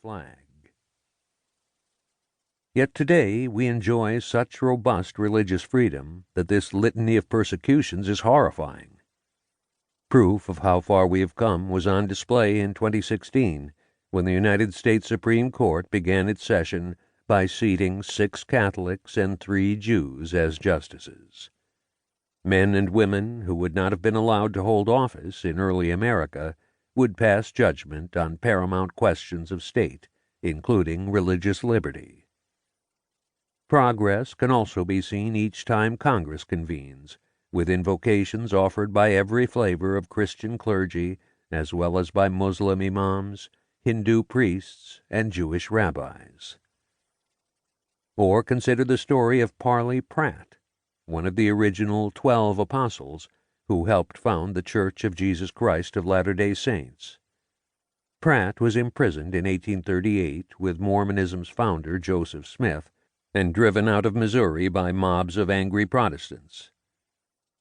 flag. Yet today we enjoy such robust religious freedom that this litany of persecutions is horrifying. Proof of how far we have come was on display in 2016 when the United States Supreme Court began its session by seating 6 Catholics and 3 Jews as justices. Men and women who would not have been allowed to hold office in early America would pass judgment on paramount questions of state, including religious liberty. Progress can also be seen each time Congress convenes, with invocations offered by every flavor of Christian clergy, as well as by Muslim imams, Hindu priests, and Jewish rabbis. Or consider the story of Parley Pratt, one of the original 12 apostles who helped found the Church of Jesus Christ of Latter-day Saints. Pratt was imprisoned in 1838 with Mormonism's founder Joseph Smith and driven out of Missouri by mobs of angry Protestants.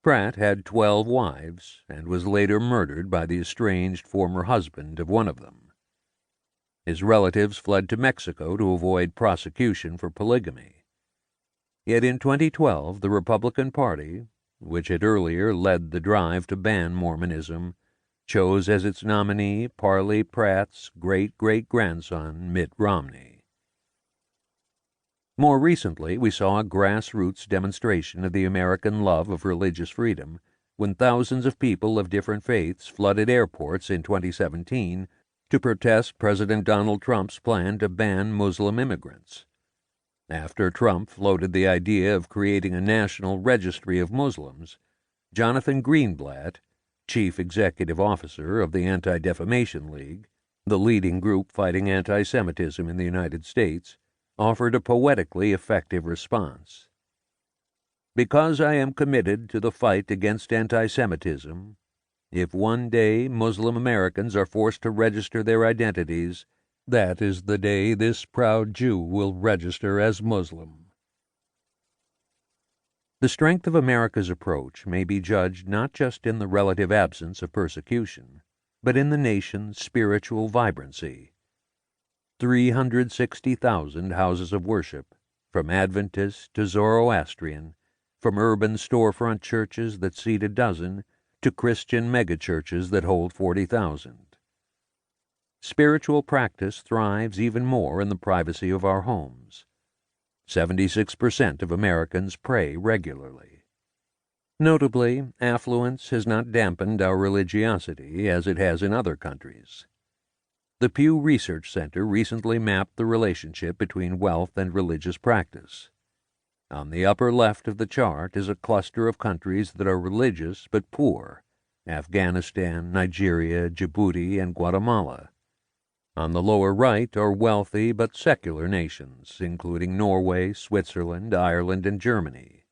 Pratt had 12 wives and was later murdered by the estranged former husband of one of them. His relatives fled to Mexico to avoid prosecution for polygamy. Yet in 2012, the Republican Party, which had earlier led the drive to ban Mormonism, chose as its nominee Parley Pratt's great-great-grandson, Mitt Romney. More recently, we saw a grassroots demonstration of the American love of religious freedom when thousands of people of different faiths flooded airports in 2017 to protest President Donald Trump's plan to ban Muslim immigrants. After Trump floated the idea of creating a national registry of Muslims, Jonathan Greenblatt, chief executive officer of the Anti-Defamation League, the leading group fighting anti-Semitism in the United States, offered a poetically effective response. Because I am committed to the fight against anti-Semitism, if one day Muslim Americans are forced to register their identities, that is the day this proud Jew will register as Muslim. The strength of America's approach may be judged not just in the relative absence of persecution, but in the nation's spiritual vibrancy. 360,000 houses of worship, from Adventist to Zoroastrian, from urban storefront churches that seat a dozen to Christian megachurches that hold 40,000. Spiritual practice thrives even more in the privacy of our homes. 76% of Americans pray regularly. Notably, affluence has not dampened our religiosity as it has in other countries. The Pew Research Center recently mapped the relationship between wealth and religious practice. On the upper left of the chart is a cluster of countries that are religious but poor: Afghanistan, Nigeria, Djibouti, and Guatemala. On the lower right are wealthy but secular nations, including Norway, Switzerland, Ireland, and Germany.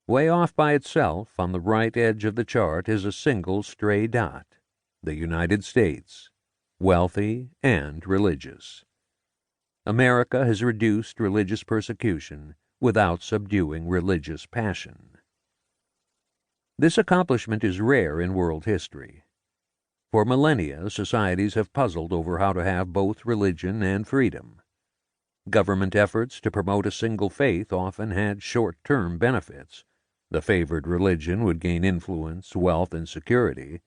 Way off by itself, on the right edge of the chart, is a single stray dot: the United States, wealthy and religious. America has reduced religious persecution without subduing religious passion. This accomplishment is rare in world history. For millennia, societies have puzzled over how to have both religion and freedom. Government efforts to promote a single faith often had short-term benefits. The favored religion would gain influence, wealth, and security,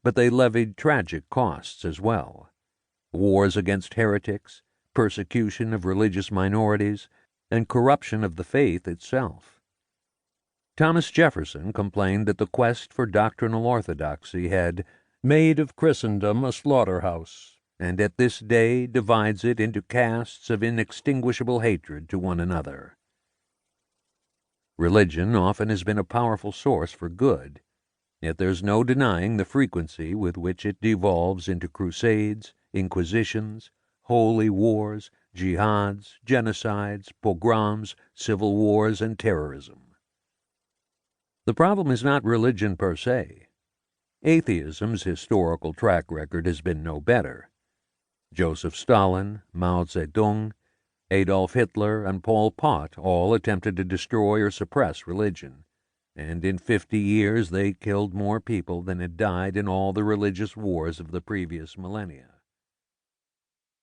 but they levied tragic costs as well: wars against heretics, persecution of religious minorities, and corruption of the faith itself. Thomas Jefferson complained that the quest for doctrinal orthodoxy had made of Christendom a slaughterhouse, and at this day divides it into castes of inextinguishable hatred to one another. Religion often has been a powerful source for good, yet there's no denying the frequency with which it devolves into crusades, inquisitions, holy wars, jihads, genocides, pogroms, civil wars, and terrorism. The problem is not religion per se. Atheism's historical track record has been no better. Joseph Stalin, Mao Zedong, Adolf Hitler, and Pol Pot all attempted to destroy or suppress religion, and in 50 years they killed more people than had died in all the religious wars of the previous millennia.